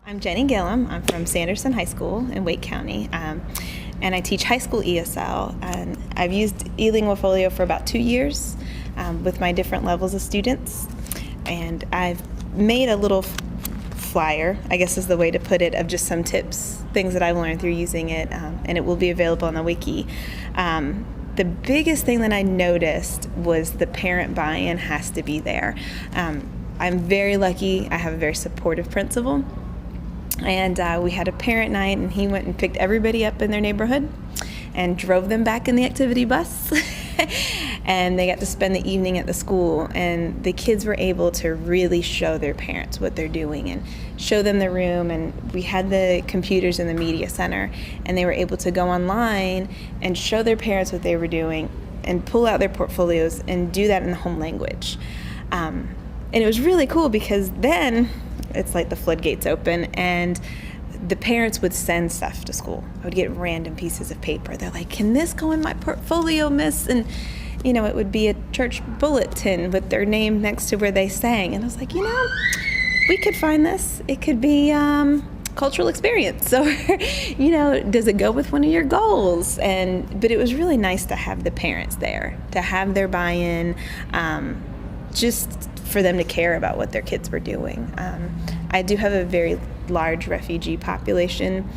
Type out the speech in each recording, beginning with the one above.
I'm Jenny Gillam. I'm from Sanderson High School in Wake County, and I teach high school ESL. And I've used LinguaFolio for about 2 years with my different levels of students, and I've made a little flyer, I guess is the way to put it, of just some tips, things that I've learned through using it, and it will be available on the wiki. The biggest thing that I noticed was the parent buy-in has to be there. I'm very lucky. I have a very supportive principal. And we had a parent night, and he went and picked everybody up in their neighborhood and drove them back in the activity bus. And they got to spend the evening at the school, and the kids were able to really show their parents what they're doing and show them the room. And we had the computers in the media center, and they were able to go online and show their parents what they were doing and pull out their portfolios and do that in the home language. And it was really cool because then it's like the floodgates open, and the parents would send stuff to school. I would get random pieces of paper. They're like, "Can this go in my portfolio, miss?" And it would be a church bulletin with their name next to where they sang. And I was like, we could find this. It could be cultural experience. So, does it go with one of your goals? But it was really nice to have the parents there, to have their buy-in, just for them to care about what their kids were doing. I do have a very large refugee population,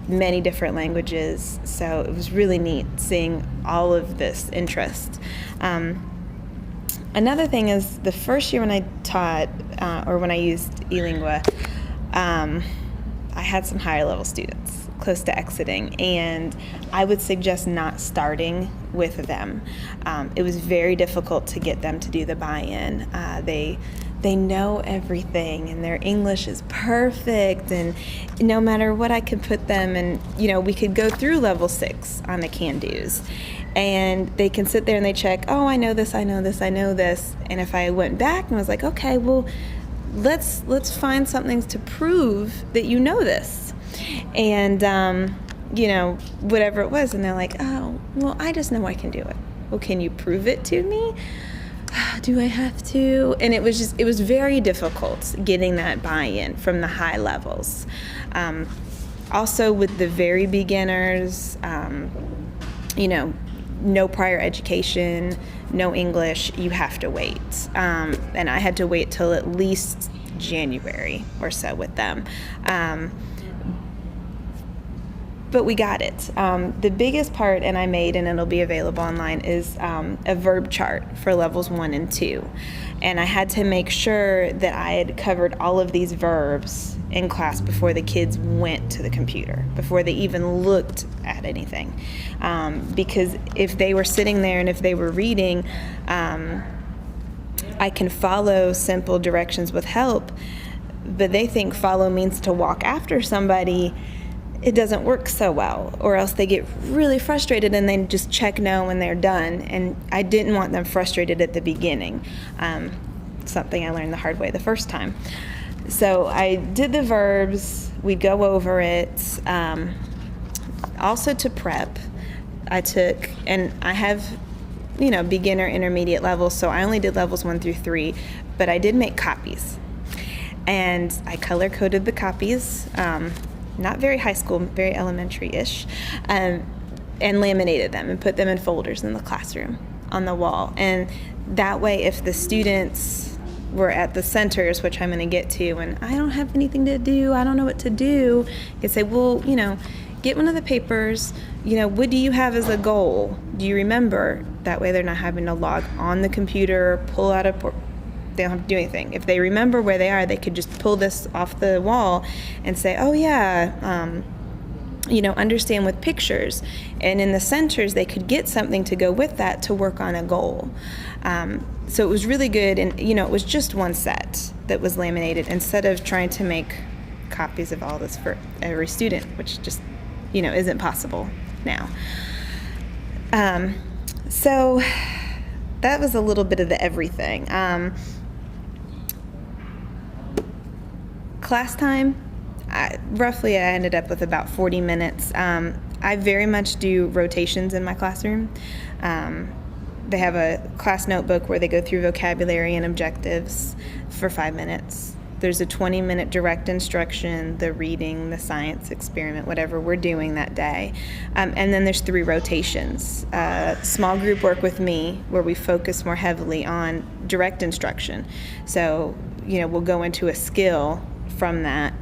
many different languages, so it was really neat seeing all of this interest. Another thing is, the first year when I taught, or when I used eLingua, I had some higher level students close to exiting, and I would suggest not starting with them. It was very difficult to get them to do the buy-in. They know everything, and their English is perfect, and no matter what I could put them, and we could go through level 6 on the can-dos, and they can sit there and they check, oh, I know this, I know this, I know this. And if I went back and was like, okay, well, let's find something to prove that you know this, and whatever it was, and they're like, oh, well, I just know I can do it. Well, can you prove it to me? Do I have to? And it was very difficult getting that buy-in from the high levels. Also with the very beginners, no prior education, no English, you have to wait. And I had to wait till at least January or so with them. But we got it. The biggest part, and I made, and it'll be available online, is a verb chart for levels 1 and 2. And I had to make sure that I had covered all of these verbs in class before the kids went to the computer, before they even looked at anything. Because if they were sitting there and if they were reading, I can follow simple directions with help, but they think follow means to walk after somebody. It doesn't work so well, or else they get really frustrated and then just check no when they're done. And I didn't want them frustrated at the beginning. Something I learned the hard way the first time. So I did the verbs, we'd go over it. Also to prep, I took, and I have, beginner, intermediate levels, so I only did levels 1 through 3, but I did make copies. And I color-coded the copies, not very high school, very elementary-ish, and laminated them and put them in folders in the classroom on the wall. And that way, if the students were at the centers, which I'm going to get to, and I don't have anything to do, I don't know what to do, you could say, well, get one of the papers, what do you have as a goal? Do you remember? That way they're not having to log on the computer, pull out they don't have to do anything. If they remember where they are, they could just pull this off the wall and say, oh yeah, understand with pictures. And in the centers, they could get something to go with that to work on a goal. So it was really good, and it was just one set that was laminated instead of trying to make copies of all this for every student, which just isn't possible now. So that was a little bit of the everything. Class time, roughly I ended up with about 40 minutes. I very much do rotations in my classroom. They have a class notebook where they go through vocabulary and objectives for 5 minutes. There's a 20-minute direct instruction, the reading, the science experiment, whatever we're doing that day. And then there's 3 rotations. Small group work with me, where we focus more heavily on direct instruction. So, we'll go into a skill from that.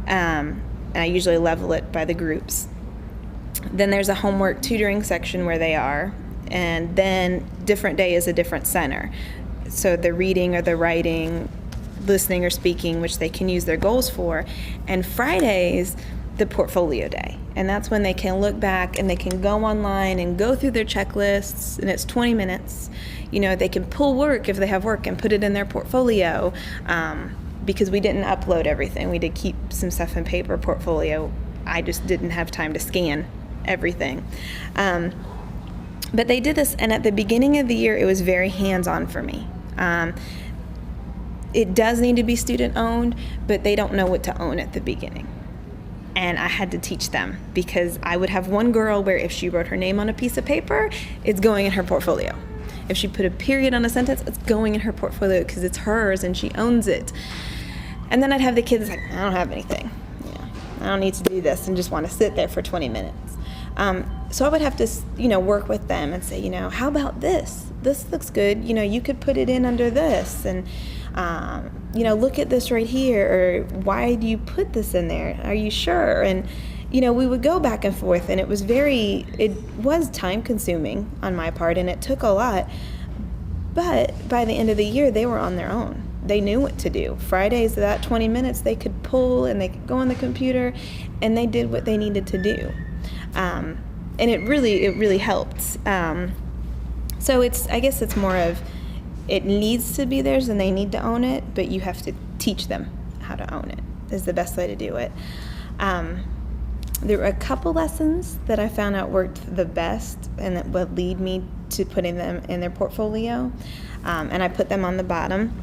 And I usually level it by the groups. Then there's a homework tutoring section where they are. And then different day is a different center. So the reading or the writing, listening or speaking, which they can use their goals for. And Fridays, the portfolio day. And that's when they can look back and they can go online and go through their checklists, and it's 20 minutes. They can pull work if they have work and put it in their portfolio, because we didn't upload everything. We did keep some stuff in paper portfolio. I just didn't have time to scan everything. But they did this, and at the beginning of the year, it was very hands-on for me. It does need to be student-owned, but they don't know what to own at the beginning. And I had to teach them, because I would have one girl where if she wrote her name on a piece of paper, it's going in her portfolio. If she put a period on a sentence, it's going in her portfolio because it's hers and she owns it. And then I'd have the kids like, I don't have anything. I don't need to do this, and just want to sit there for 20 minutes. So I would have to, work with them and say, how about this? This looks good. You could put it in under this, and look at this right here, or why do you put this in there? Are you sure? And, we would go back and forth, and it was time consuming on my part, and it took a lot. But by the end of the year, they were on their own. They knew what to do. Fridays, that 20 minutes, they could pull and they could go on the computer, and they did what they needed to do. And it really helped. So I guess it's more of, it needs to be theirs and they need to own it, but you have to teach them how to own it, is the best way to do it. There were a couple lessons that I found out worked the best and that would lead me to putting them in their portfolio. And I put them on the bottom.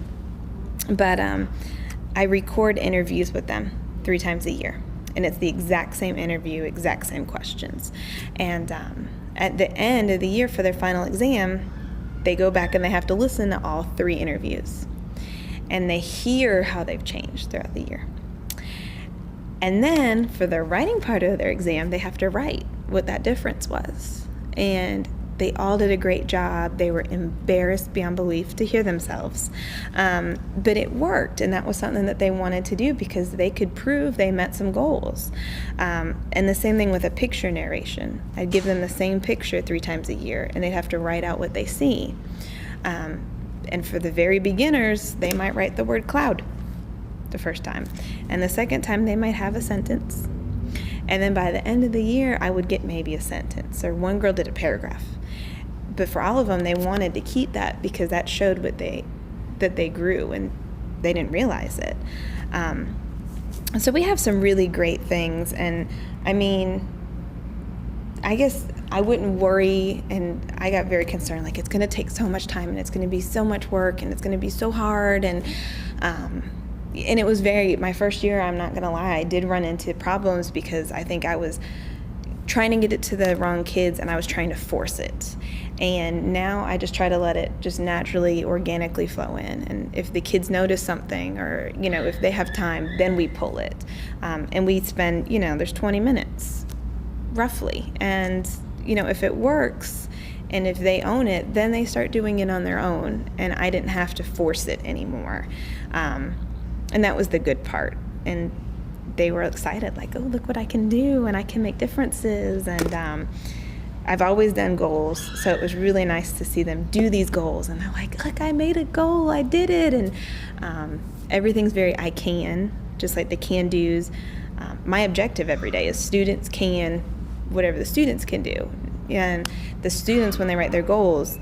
But I record interviews with them 3 times a year. And it's the exact same interview, exact same questions. And at the end of the year for their final exam, they go back and they have to listen to all 3 interviews. And they hear how they've changed throughout the year. And then for the writing part of their exam, they have to write what that difference was. And they all did a great job. They were embarrassed beyond belief to hear themselves. But it worked, and that was something that they wanted to do because they could prove they met some goals. And the same thing with a picture narration. I'd give them the same picture 3 times a year, and they'd have to write out what they see. And for the very beginners, they might write the word cloud the first time. And the second time, they might have a sentence. And then by the end of the year, I would get maybe a sentence, or one girl did a paragraph. But for all of them, they wanted to keep that because that showed that they grew, and they didn't realize it. So we have some really great things, and I guess I wouldn't worry, and I got very concerned, like it's going to take so much time, and it's going to be so much work, and it's going to be so hard, and it was my first year, I'm not going to lie, I did run into problems because I think I was trying to get it to the wrong kids, and I was trying to force it. And now I just try to let it just naturally, organically flow in. And if the kids notice something, or, if they have time, then we pull it. And we spend, there's 20 minutes, roughly. And, if it works, and if they own it, then they start doing it on their own. And I didn't have to force it anymore. And that was the good part. And they were excited, like, oh, look what I can do, and I can make differences. And I've always done goals, so it was really nice to see them do these goals. And they're like, look, I made a goal, I did it. And everything's very I can, just like the can-dos. My objective every day is students can whatever the students can do. And the students, when they write their goals,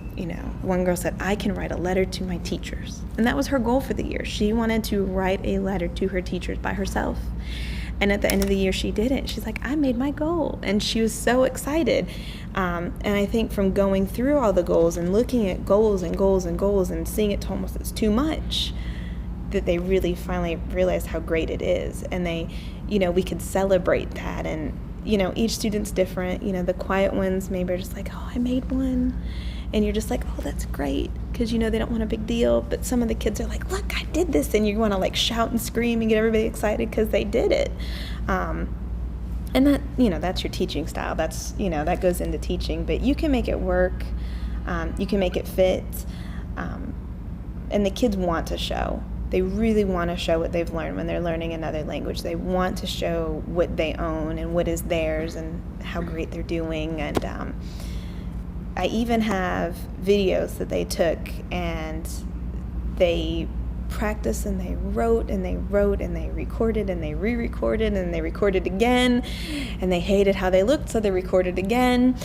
one girl said, I can write a letter to my teachers. And that was her goal for the year. She wanted to write a letter to her teachers by herself. And at the end of the year, she did it. She's like, I made my goal. And she was so excited. And I think from going through all the goals and looking at goals and goals and goals and seeing it almost as too much, that they really finally realized how great it is. And we could celebrate that. And, each student's different. The quiet ones maybe are just like, oh, I made one. and you're just like, oh, that's great, because you know they don't want a big deal. But some of the kids are like, look, I did this, and you want to like shout and scream and get everybody excited because they did it. And that, that's your teaching style. That's, that goes into teaching. But you can make it work. You can make it fit. And the kids want to show. They really want to show what they've learned when they're learning another language. They want to show what they own and what is theirs and how great they're doing. And I even have videos that they took, and they practiced, and they wrote, and they wrote, and they recorded, and they re-recorded, and they recorded again, and they hated how they looked, so they recorded again,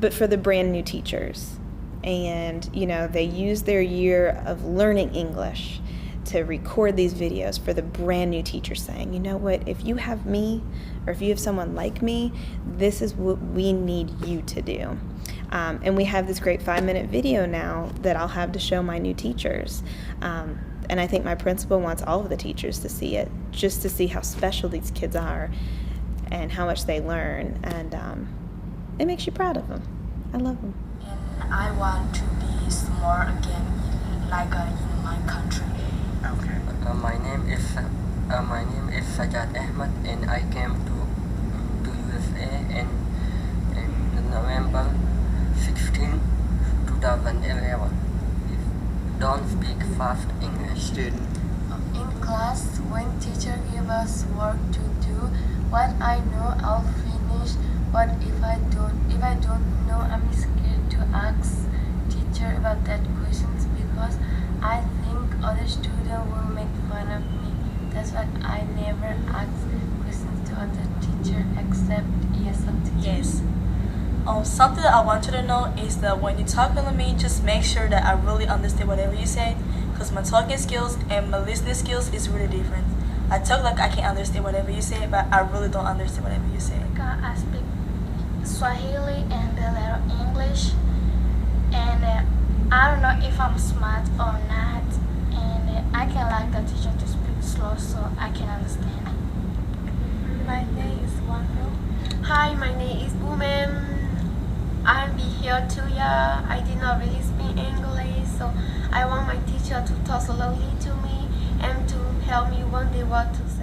but for the brand new teachers. And they use their year of learning English to record these videos for the brand new teacher, saying, you know what, if you have me, or if you have someone like me, this is what we need you to do. And we have this great 5-minute video now that I'll have to show my new teachers. And I think my principal wants all of the teachers to see it, just to see how special these kids are and how much they learn. And it makes you proud of them. I love them. And I want to be smart again, in my country. Okay. My name is Sajjad Ahmad, and I came to USA in November 16, 2011. Don't speak fast English. Student. In class, when teacher give us work to do, what I know I'll finish. But if I don't know, I'm scared to ask teacher about that questions because I think other students will make fun of me. That's why I never ask questions to other teacher except ESL teacher. Yes. Something that I want you to know is that when you're talking to me, just make sure that I really understand whatever you say, because my talking skills and my listening skills is really different. I talk like I can understand whatever you say, but I really don't understand whatever you say. I speak Swahili and a little English, and I don't know if I'm smart or not, and I can like the teacher to speak slow so I can understand. My name is Wando. Hi, my name is Umem. I'll be here 2 years. I did not really speak English, so I want my teacher to talk slowly to me and to help me one day what to say.